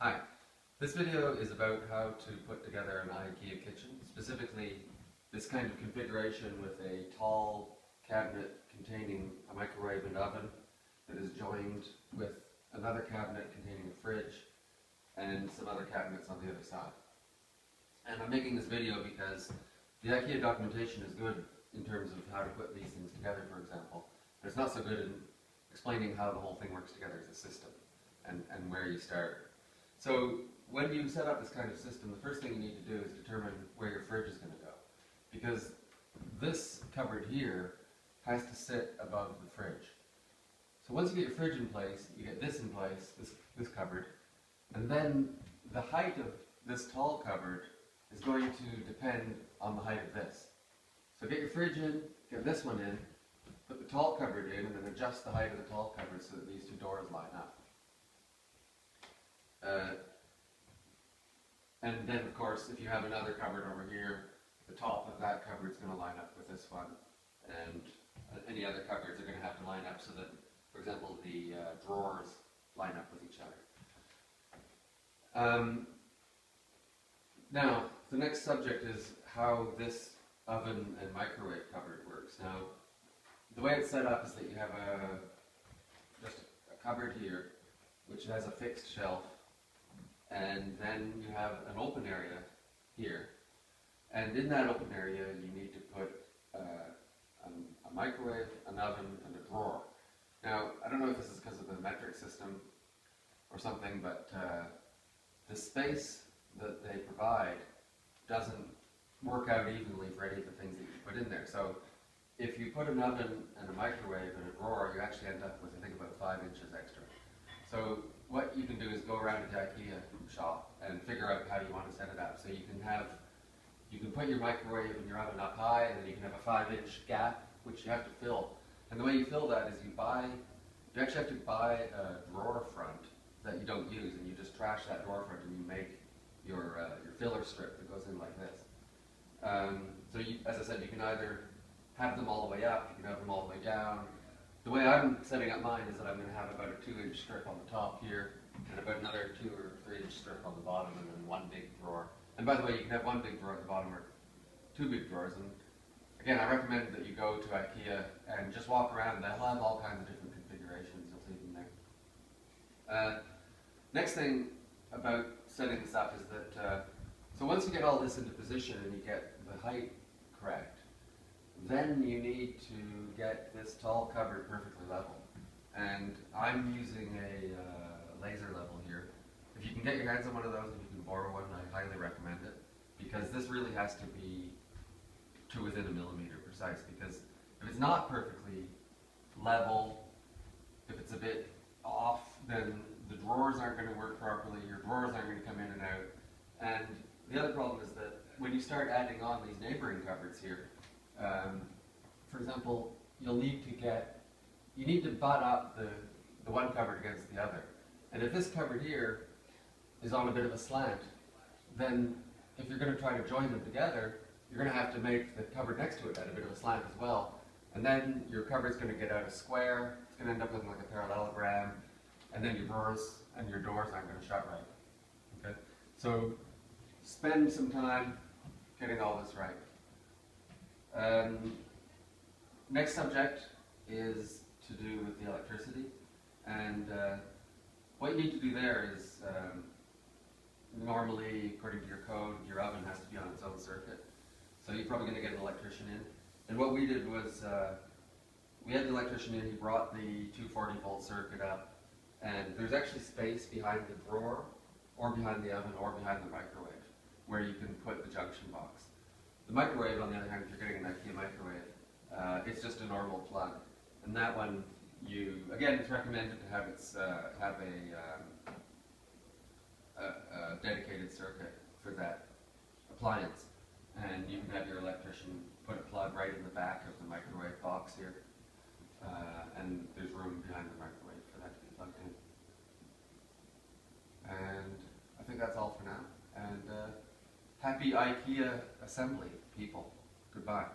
Hi, this video is about how to put together an IKEA kitchen, specifically this kind of configuration with a tall cabinet containing a microwave and oven that is joined with another cabinet containing a fridge and some other cabinets on the other side. And I'm making this video because the IKEA documentation is good in terms of how to put these things together, for example, but it's not so good in explaining how the whole thing works together as a system and where you start. So when you set up this kind of system, the first thing you need to do is determine where your fridge is going to go. Because this cupboard here has to sit above the fridge. So once you get your fridge in place, you get this in place, this cupboard, and then the height of this tall cupboard is going to depend on the height of this. So get your fridge in, get this one in, put the tall cupboard in, and then adjust the height of the tall cupboard so that these two doors line up. And then, of course, if you have another cupboard over here, the top of that cupboard is going to line up with this one, and any other cupboards are going to have to line up so that, for example, the drawers line up with each other. Now, the next subject is how this oven and microwave cupboard works. Now, the way it's set up is that you have just a cupboard here, which has a fixed shelf, and then you have an open area here, and in that open area you need to put a microwave, an oven, and a drawer. Now, I don't know if this is because of the metric system or something, but the space that they provide doesn't work out evenly for any of the things that you put in there. So if you put an oven and a microwave and a drawer, you actually end up with, I think, about 5 inches extra. So what you can do is go around to the IKEA shop and figure out how you want to set it up. So you can put your microwave and your oven up high, and then you can have a 5-inch gap, which you have to fill. And the way you fill that is you actually have to buy a drawer front that you don't use, and you just trash that drawer front and you make your filler strip that goes in like this. So as I said, you can either have them all the way up, you can have them all the way down. The way I'm setting up mine is that I'm going to have about a 2-inch strip on the top here, and about another 2 or 3-inch strip on the bottom, and then one big drawer. And by the way, you can have one big drawer at the bottom or 2 big drawers. And again, I recommend that you go to IKEA and just walk around. They'll have all kinds of different configurations. You'll see them there. Next thing about setting this up is that so once you get all this into position and you get the height correct, then you need to get this tall cupboard perfectly level. And I'm using a laser level here. If you can get your hands on one of those, if you can borrow one, I highly recommend it, because this really has to be to within a millimeter precise, because if it's not perfectly level, if it's a bit off, then the drawers aren't going to work properly, your drawers aren't going to come in and out. And the other problem is that when you start adding on these neighboring cupboards here, for example, you need to butt up the one cupboard against the other. And if this cupboard here is on a bit of a slant, then if you're going to try to join them together, you're going to have to make the cupboard next to it at a bit of a slant as well. And then your cupboard's going to get out of square, it's going to end up looking like a parallelogram, and then your drawers and your doors aren't going to shut right. Okay? So spend some time getting all this right. Next subject is to do with the electricity, and what you need to do there is normally, according to your code, your oven has to be on its own circuit, so you're probably going to get an electrician in. And what we did was we had the electrician in, he brought the 240-volt circuit up, and there's actually space behind the drawer or behind the oven or behind the microwave where you can put the junction box. The microwave, on the other hand, if you're getting an IKEA microwave, it's just a normal plug, and that one, again, it's recommended to have a dedicated circuit for that appliance, and you can have your electrician put a plug right in the back of the microwave box here, and there's room behind the microwave for that to be plugged in. And I think that's all for now, and happy IKEA assembly, people. Goodbye.